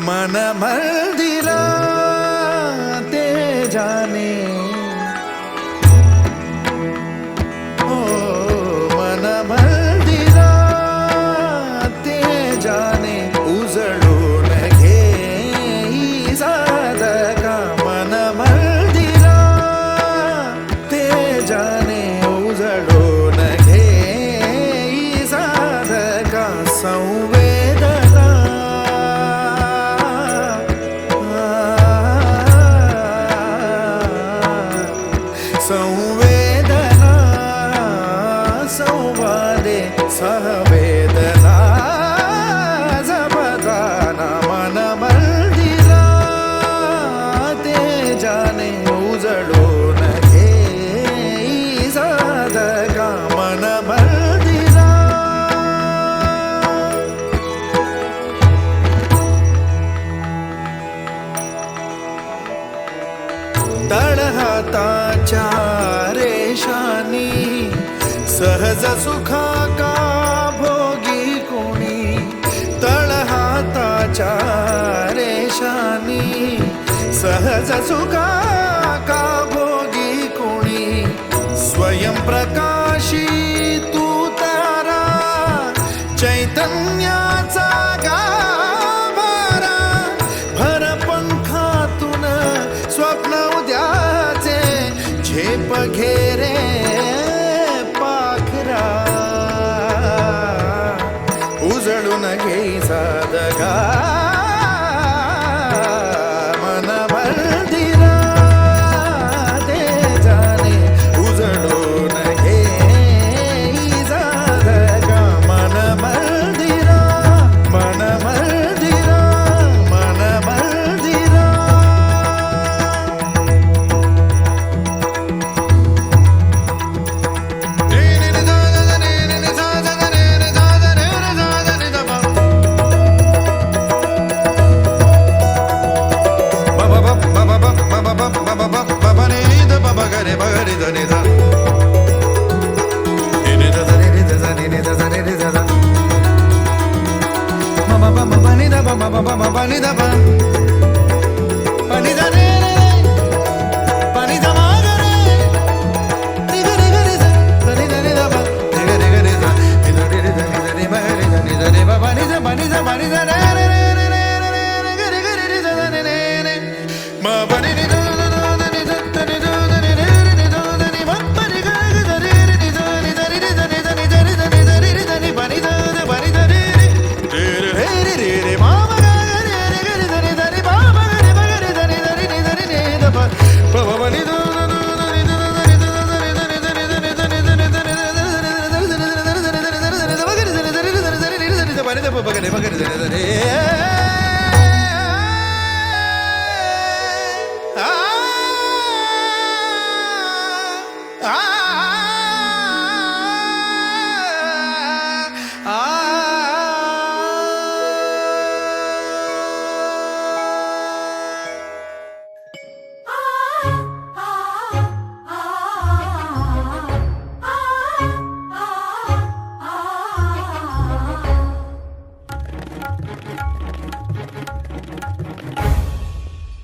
मन मंदिरा ते जाने ओ मन मंदिरा ते जाने उजळून घे साधका मन मंदिरा ते जाने उजळून घे साधका संवेदना संवेदना संवादे सहवेदना जपताना मन मंदिरा ते जाने उजळून घे साधका मन मंदिरा तळहाताच्या रेषानी सहज सुखा का भोगी कोणी तळहाताच्या रेषानी सहज सुखा का भोगी कोणी स्वयं प्रकाशी तू तारा चैतन्याचा गाभारा भर पंखातून स्वप्न उद्याचे झेप घेरे पाखरा उजळून घे साधका मन मंदिरा ते जाने उजळून घे साधका मन मंदिरा मन मंदिरा मन मंदिरा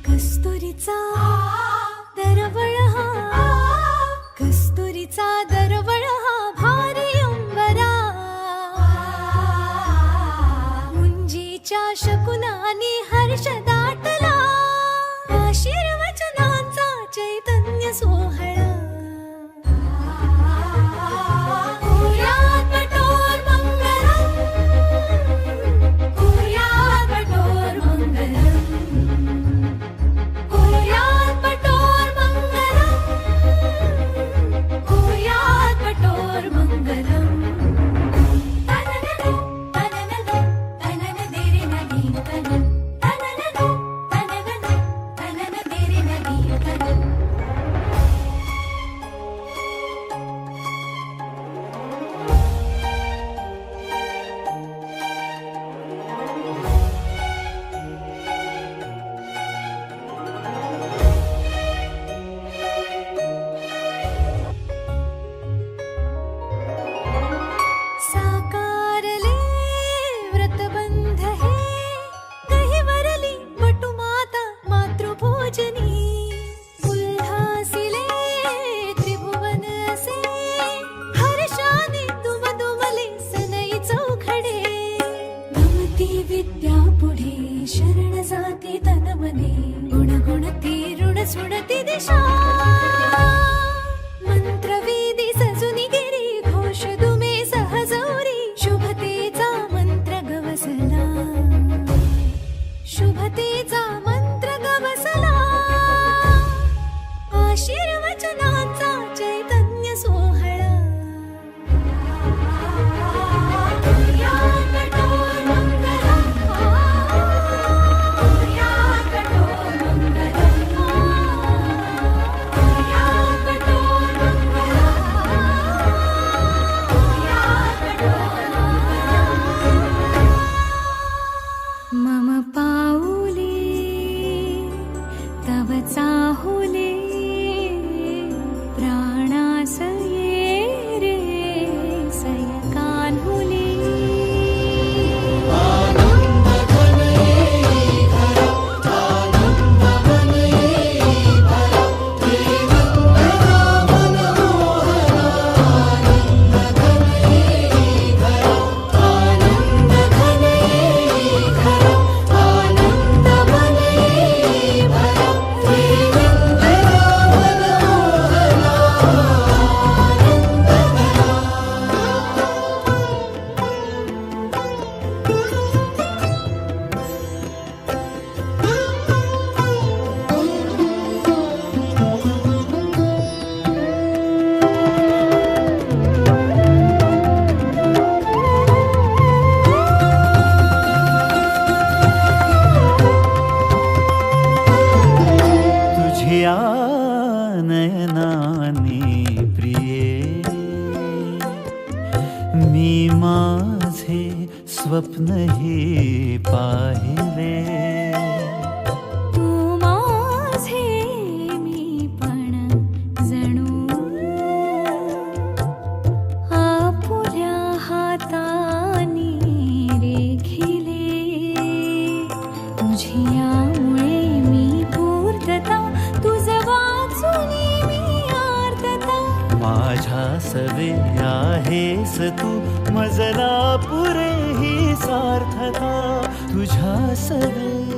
कस्तुरीचा दरवळ हा कस्तुरीचा दरवळ हा भारी अंबरा मुंजीच्या शकुनानी हर्ष दाटला आशीर्वचनांचा चैतन्य सोहळा सुणती दिशा मंत्रवेदी सजुनी गिरी घोष दुमे सहजौरी शुभतेचा मंत्र गवसला शुभतेचा मंत्र गवसला आशीर्वचनांचा चैतन्य सोहळा या कठोर मंगलम या कठोर मंगलम या कठोर मंगलम या कठोर मम पाऊले तव चाहुले प्राणासये रे सयकान्हुले तुझ्या नयनाने प्रिये मी माझे स्वप्न हे पाहिले तू माझे मी पण जणू आपुल्या हातानी रेखिले तुझ्यामुळे मी पूर्तता तुझ वाचुनी मी आर्तता माझ्या सवे आहेस तू मजला पुरे ही सार्थता तुझ्या सवे